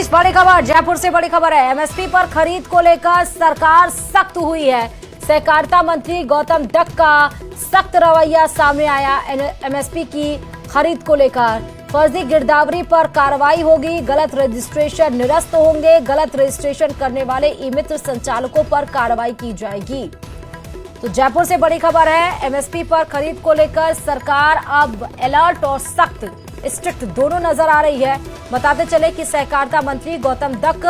रजनीश, बड़ी खबर जयपुर से बड़ी खबर है। एमएसपी पर खरीद को लेकर सरकार सख्त हुई है। सहकारिता मंत्री गौतम डक का सख्त रवैया सामने आया। एमएसपी की खरीद को लेकर फर्जी गिरदावरी पर कार्रवाई होगी, गलत रजिस्ट्रेशन निरस्त होंगे, गलत रजिस्ट्रेशन करने वाले ई मित्र संचालकों पर कार्रवाई की जाएगी। तो जयपुर से बड़ी खबर है, एमएसपी पर खरीद को लेकर सरकार अब अलर्ट और सख्त स्ट्रिक्ट दोनों नजर आ रही है। बताते चले कि सहकारिता मंत्री गौतम डक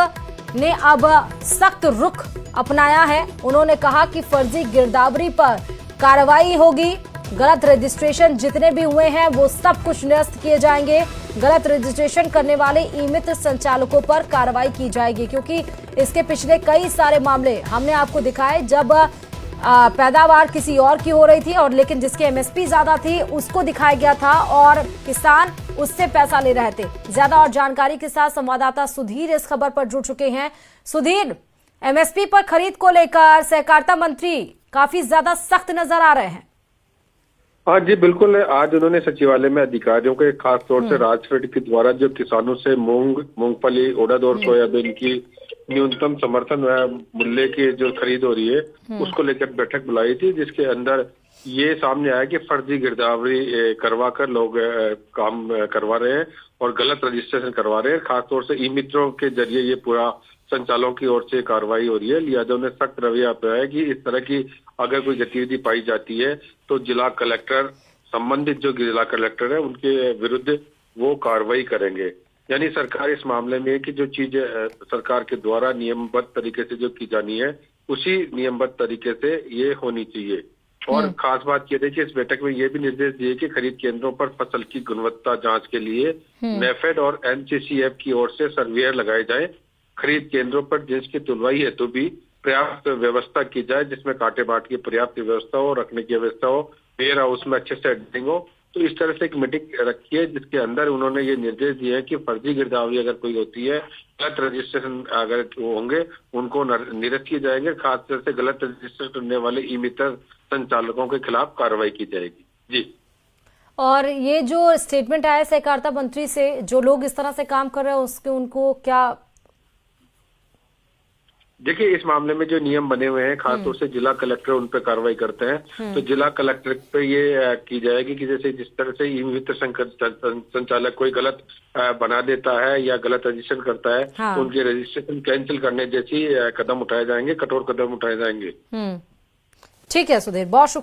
ने अब सख्त रुख अपनाया है। उन्होंने कहा कि फर्जी गिरदावरी पर कार्रवाई होगी, गलत रजिस्ट्रेशन जितने भी हुए हैं वो सब कुछ निरस्त किए जाएंगे, गलत रजिस्ट्रेशन करने वाले ई मित्र संचालकों पर कार्रवाई की जाएगी। क्योंकि इसके पिछले कई सारे मामले हमने आपको दिखाए जब पैदावार किसी और की हो रही थी और लेकिन जिसकी एमएसपी ज्यादा थी उसको दिखाया गया था और किसान उससे पैसा ले रहे थे। ज्यादा और जानकारी के साथ संवाददाता सुधीर इस खबर पर जुड़ चुके हैं। सुधीर, एमएसपी पर खरीद को लेकर सहकारिता मंत्री काफी ज्यादा सख्त नजर आ रहे हैं। हाँ जी, बिल्कुल। आज उन्होंने सचिवालय में अधिकारियों के खास तौर से राजफेड के द्वारा जो किसानों से मूंगफली, उड़द और सोयाबीन की न्यूनतम समर्थन मूल्य की जो खरीद हो रही है उसको लेकर बैठक बुलाई थी, जिसके अंदर ये सामने आया कि फर्जी गिरदावरी करवा कर लोग काम करवा रहे हैं और गलत रजिस्ट्रेशन करवा रहे हैं। खासतौर से ई मित्रों के जरिए ये पूरा संचालकों की ओर से कार्रवाई हो रही है। लिहाजा उन्हें सख्त रवैया अपनाया है कि इस तरह की अगर कोई गतिविधि पाई जाती है तो जिला कलेक्टर, संबंधित जो जिला कलेक्टर है उनके विरुद्ध वो कार्रवाई करेंगे। यानी सरकार इस मामले में कि जो चीज सरकार के द्वारा नियमबद्ध तरीके से जो की जानी है उसी नियमबद्ध तरीके से ये होनी चाहिए। और खास बात ये देखिए, इस बैठक में ये भी निर्देश दिए कि खरीद केंद्रों पर फसल की गुणवत्ता जांच के लिए नेफेड और एनसीसीएफ की ओर से सर्वेयर लगाए जाए। खरीद केंद्रों पर जिसकी तुलवाई हेतु भी पर्याप्त व्यवस्था की जाए, जिसमें कांटे बाट की पर्याप्त व्यवस्था हो, रखने की व्यवस्था हो, वेयर हाउस में अच्छे से एडिटिंग हो। तो इस तरह से एक मीटिंग रखी है जिसके अंदर उन्होंने ये निर्देश दिए हैं कि फर्जी गिरदावरी अगर कोई होती है, गलत रजिस्ट्रेशन अगर वो होंगे उनको निरस्त किए जाएंगे। खासतौर से गलत रजिस्ट्रेशन करने वाले ई मित्र संचालकों के खिलाफ कार्रवाई की जाएगी। जी। और ये जो स्टेटमेंट आया सहकारिता मंत्री से, जो लोग इस तरह से काम कर रहे हैं उसके उनको क्या? देखिए, इस मामले में जो नियम बने हुए हैं खासतौर से जिला कलेक्टर उन पर कार्रवाई करते हैं। तो जिला कलेक्टर पे ये की जाएगी कि जैसे जिस तरह से ई मित्र संचालक कोई गलत बना देता है या गलत रजिस्ट्रेशन करता है, हाँ। उनके रजिस्ट्रेशन कैंसिल करने जैसी कदम उठाए जाएंगे, कठोर कदम उठाए जाएंगे। ठीक है सुधीर, बहुत शुक्रिया।